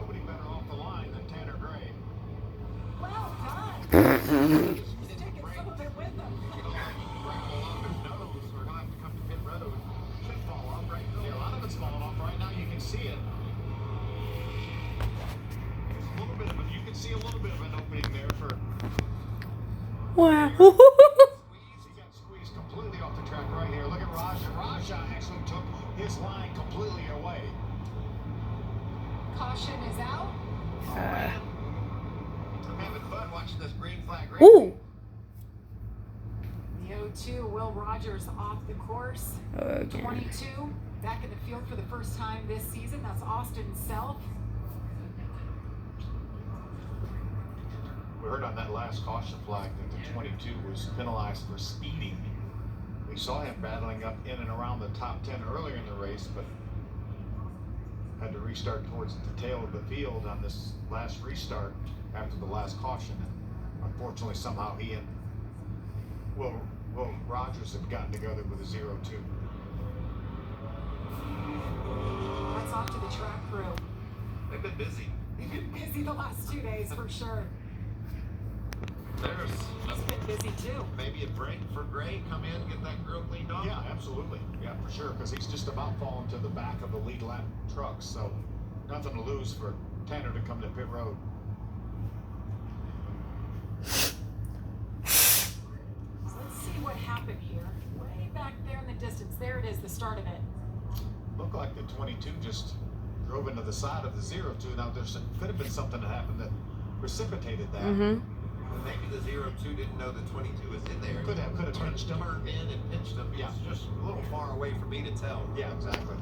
nobody better off the line than Tanner Gray. Well done. He's taking some of it with him. Gravel off his nose. We're going to have to come to pit road. Should fall off right now. Yeah, a lot of it's falling off right now. You can see it. There's a little bit of it. You can see a little bit of an opening there for. Wow. He got squeezed completely off the track right here. Look at Raja. Raja actually took his line completely away. Caution is out. I'm having fun watching this green flag race. Ooh. The 0-2, Will Rogers off the course. Okay. 22, back in the field for the first time this season. That's Austin Self. We heard on that last caution flag that the 22 was penalized for speeding. We saw him battling up in and around the top 10 earlier in the race, but had to restart towards the tail of the field on this last restart after the last caution. And unfortunately, somehow he and Will Rogers have gotten together with a 0-2. That's off to the track crew. They've been busy. They've been busy the last 2 days for sure. There's He's been busy too. maybe a break for Gray, come in, get that grill cleaned off. Yeah, absolutely. Yeah, for sure, because he's just about falling to the back of the lead lap truck, so nothing to lose for Tanner to come to pit road. So let's see what happened here. Way back there in the distance. There it is, the start of it. Looked like the 22 just drove into the side of the 0-2. Now, there could have been something that happened that precipitated that. Mm-hmm. Maybe the 0-2 didn't know the 22 was in there. Could have pinched him. Turned in and pinched him. Yeah, it's just a little far away for me to tell. Yeah, exactly.